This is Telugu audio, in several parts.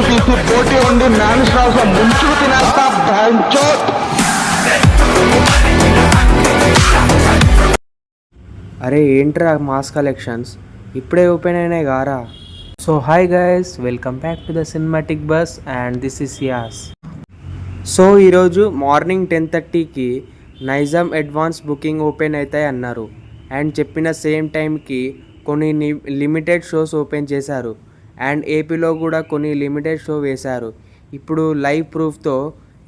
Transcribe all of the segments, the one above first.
తీసి పోటీ ఉండి మ్యాన్స్ రాసం ముంచుకు తినేస్తా బ్యాంచో. అరే ఏంట్రా మాస్ కలెక్షన్స్ ఇప్పుడే ఓపెన్ అయినాయి గారా. So hi guys, welcome back to the cinematic buzz and this is యాస్. సో ఈరోజు మార్నింగ్ 10:30కి నైజాం అడ్వాన్స్ బుకింగ్ ఓపెన్ అవుతాయి అన్నారు. అండ్ చెప్పిన సేమ్ టైంకి కొన్ని లిమిటెడ్ షోస్ ఓపెన్ చేశారు. అండ్ ఏపీలో కూడా కొన్ని లిమిటెడ్ షో వేశారు. ఇప్పుడు లైవ్ ప్రూఫ్తో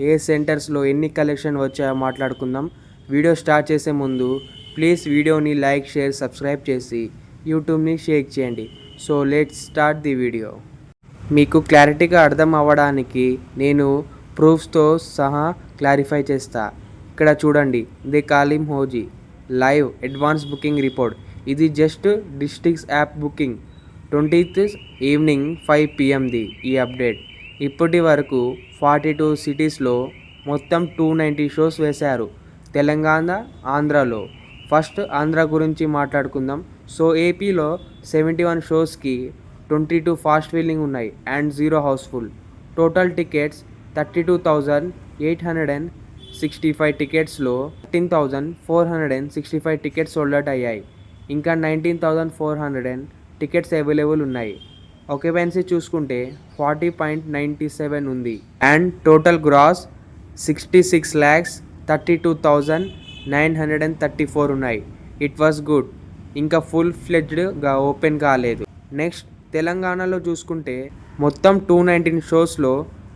ఏ సెంటర్స్లో ఎన్ని కలెక్షన్ వచ్చాయో మాట్లాడుకుందాం. వీడియో స్టార్ట్ చేసే ముందు ప్లీజ్ వీడియోని లైక్, షేర్, సబ్స్క్రైబ్ చేసి యూట్యూబ్ని షేర్ చేయండి. So let's start the video. మీకు క్లారిటీగా అర్థం అవ్వడానికి నేను ప్రూఫ్స్తో సహా క్లారిఫై చేస్తా. ఇక్కడ చూడండి, the call him OG live advance booking report. ఇది just districts app booking 20th evening 5 PM ఈ అప్డేట్. ఇప్పటి వరకు 42 సిటీస్లో మొత్తం 290 షోస్ వేశారు. తెలంగాణ, ఆంధ్రాలో. ఫస్ట్ ఆంధ్ర గురించి మాట్లాడుకుందాం. సో ఏపీలో 71 షోస్కి 22 ఫాస్ట్ ఫిల్లింగ్ ఉన్నాయి అండ్ 0 హౌస్ఫుల్. టోటల్ టికెట్స్ 32,865 టికెట్స్లో 13,465 టికెట్స్ సోల్డ్ అవుట్ అయ్యాయి. ఇంకా 19,400 టికెట్స్ అవైలబుల్ ఉన్నాయి. ఆక్యుపెన్సీ చూసుకుంటే 40.97 ఉంది. అండ్ టోటల్ గ్రాస్ 66,32,934 ఉన్నాయి. It was good. ఇంకా ఫుల్ ఫ్లెడ్జ్డ్గా ఓపెన్ కాలేదు. నెక్స్ట్ తెలంగాణలో చూసుకుంటే మొత్తం 219 షోస్లో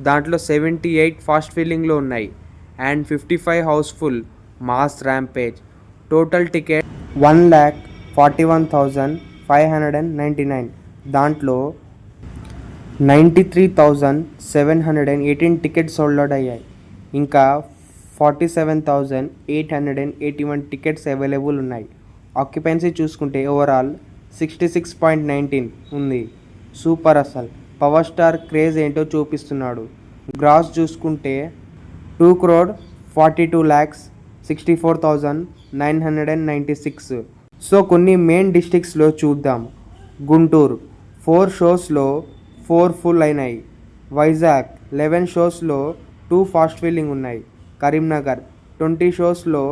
దాంట్లో 78 ఫాస్ట్ ఫిల్లింగ్లో ఉన్నాయి and 55 housefull. Mass rampage. Total ticket 1,41,599. దాంట్లో 93,718 టికెట్స్ సోల్డ్ అవుట్ అయ్యాయి. ఇంకా 47,881 టికెట్స్ అవైలబుల్ ఉన్నాయి. ఆక్యుపెన్సీ చూసుకుంటే ఓవరాల్ 66.19 ఉంది. సూపర్. అసలు పవర్ స్టార్ క్రేజ్ ఏంటో చూపిస్తున్నాడు. గ్రాస్ చూసుకుంటే 2,42,64,996. సో కొన్ని మెయిన్ డిస్ట్రిక్ట్స్లో చూద్దాం. గుంటూరు 4 షోస్లో 4 ఫుల్ అయినాయి. వైజాగ్ 11 షోస్లో 2 ఫాస్ట్ ఫిల్లింగ్ ఉన్నాయి. కరీంనగర్ 20 షోస్లో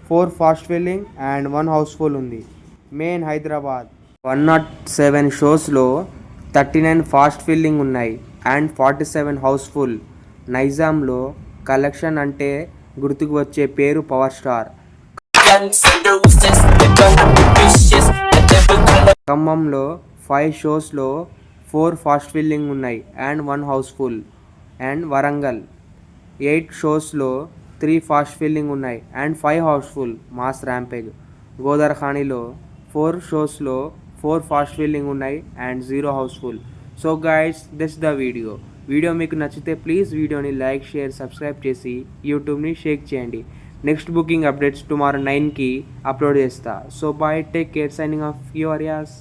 4 ఫాస్ట్ ఫిల్లింగ్ అండ్ 1 హౌస్ఫుల్ ఉంది. మెయిన్ హైదరాబాద్ 107 షోస్లో 39 ఫాస్ట్ ఫిల్లింగ్ ఉన్నాయి అండ్ 47 హౌస్ఫుల్. నైజాంలో కలెక్షన్ అంటే గుర్తుకు వచ్చే పేరు పవర్ స్టార్. ఖమ్మంలో 5 షోస్లో 4 ఫాస్ట్ ఫిల్లింగ్ ఉన్నాయి అండ్ 1 హౌస్ఫుల్. అండ్ వరంగల్ 8 షోస్లో 3 ఫాస్ట్ ఫిల్లింగ్ ఉన్నాయి అండ్ 5 హౌస్ఫుల్. Mass rampage. గోదావరిఖానిలో 4 షోస్లో 4 ఫాస్ట్ ఫిల్లింగ్ ఉన్నాయి and 0 house full. So guys, this the video. Video మీకు నచ్చితే ప్లీజ్ వీడియోని లైక్, షేర్, సబ్స్క్రైబ్ చేసి యూట్యూబ్ని షేక్ చేయండి. నెక్స్ట్ బుకింగ్ అప్డేట్స్ టుమారో 9కి అప్లోడ్ చేస్తా. So bye, take care, signing off your as.